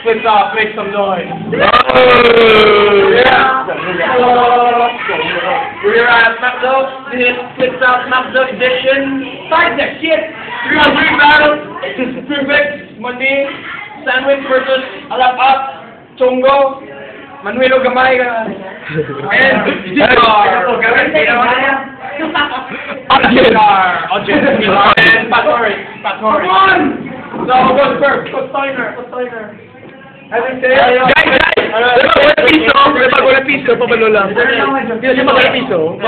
Make some noise. Yeah. We're at McDo. This is Flips Out McDo edition. Fight the shit. 3-on-3 battle. This is perfect. Money. Sandwich versus Alap Up. Chongo. Manuelo Gamay. And Dicar. And Patori. Come on! So, what's first? What's Steiner? As I say, Wala piso, pabalo lang. Hindi mo wala piso.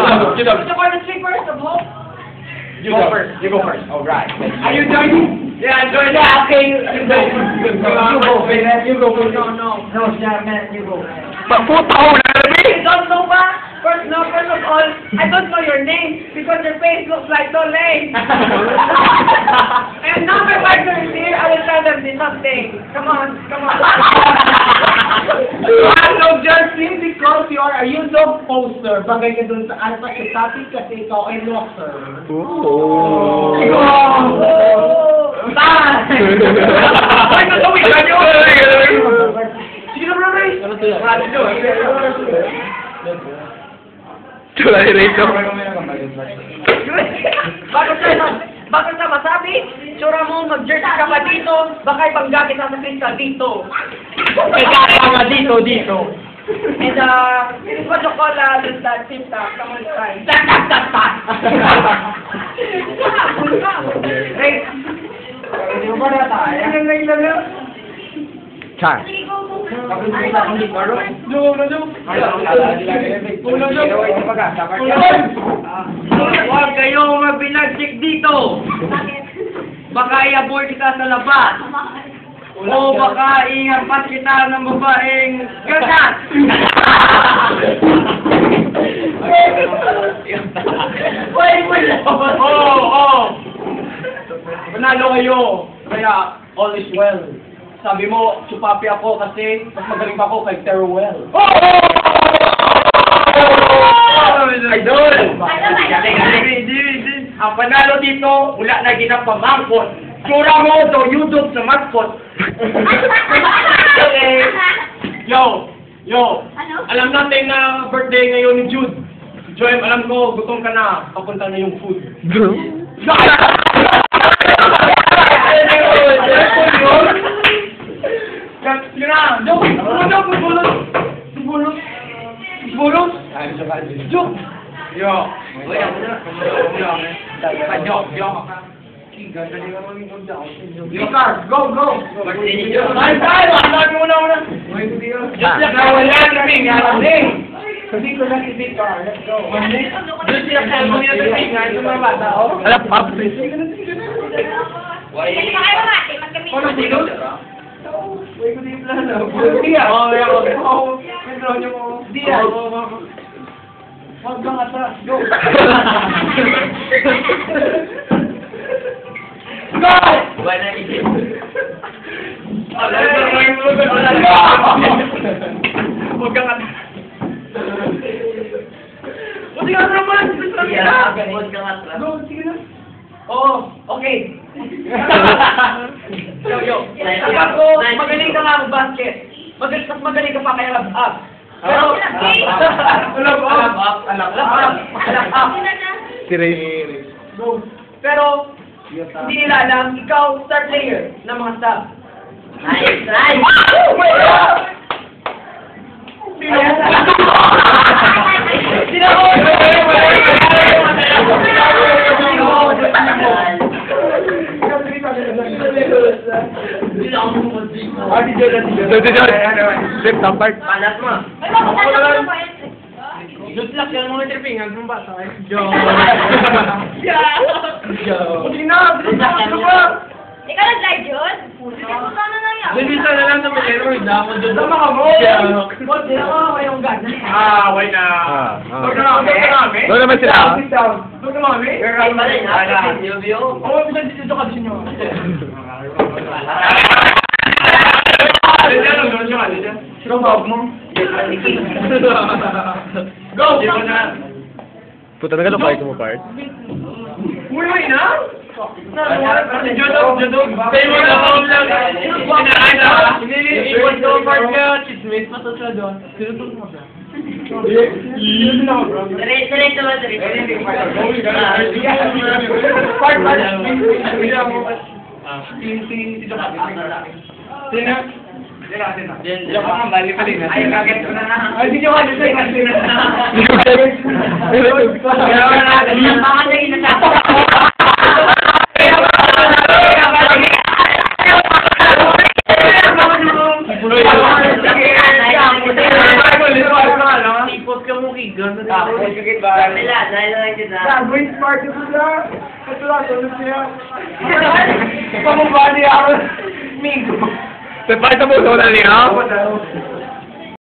You go first. You go first. All right. Are you joining? Yeah, I'm joining. Yeah, okay. You go. You go. No, man. You go. Puta ko na You don't know ba? First of all, I don't know your name because your face looks like so lame. And now my partner is here, I will tell them the something. Come on. You are no jersey because you are a YouTube poster. Bagay ka dun sa alpha sa topic kasi ikaw ay locker. Oh. Ay, natawid ka nyo! Sige na, bro, Ray. Ano to yan? Wala ni Rachel. Bakit na masabi? Tsura mo, mag-jersey ka pa dito, baka ipangga kita sa crystal dito. Ikaw nga dito. And this is what you call that pista. Come on, try. Ray, Hindi mo ba na tayo? Char. huwag kayong mabinagsik dito. Baka i-abort kita sa labas. O baka ihampas kita ng babaeng gagat. Oo. Panalo kayo. Kaya, all is well. Sabi mo, chupapi ako kasi mas magaling pa ako kay Teruel. Idol! Ang panalo dito, wala na ginapamangkot. Tsura mo do YouTube sa mascot. Yo! Ano? Alam natin na birthday ngayon ni Jude. Joem, alam ko, gutom ka na. Papunta na yung food. Sige na! Bulot! Joke! Yo! Vikar! Go! Time! Ang dami mo na! Just like na wala na rin! Kasi ko na si Vikar. Let's go! Just like na mo yung rin! Ito mga bata, oh! Alap up. Ano dito? Wait ko din plano. Dia. Oh, yeah. Oh, medyo nyo mo. Dia. Wag kang atras. Go. Go! Wala isip. Wag kang atras. Buti ka naman. Huwag kang atras. Go, sige na. Oo, okay. Yo. Sabi ko, magaling ka nga ang basket. Mas magaling ka pa kaya love up. Pero, love up. Si Ray. Go. Pero, hindi nila alam, ikaw star player ng mga staff. Nice. Flip tampart. Panas mo. Good luck yan mga tripping. Ang bata. Joke. Hindi na. Ikaw nag-live yun? Sana na yan. Lilisa na lang sa Meteoroid. Tama ka mo. Hindi ako kayong gana. Wait na. Doon na Doon naman sila. Doon na kami. Ay, pala yun. Oo, bisan dito ka din nyo. Sino ba mo? Go! Puta, nag-alapay ko mo part. Uy, na? Jodo. Tayo mo na lang. Sininahin na. Lord ka, chismis, pasasya doon. Sinutulog mo ba? Diretso ba, Part ba? Sino? Diyan ka nga, bali pa rin. Ay, kaget ko na nga. Ay, di nyo ka dito kasi. Baka na inasapa. Tipos ka mo kigan. Green Spark ito sila. Ito lang, tulog siya. Pamubali ako. Mingo. Sepay sa puso na niya.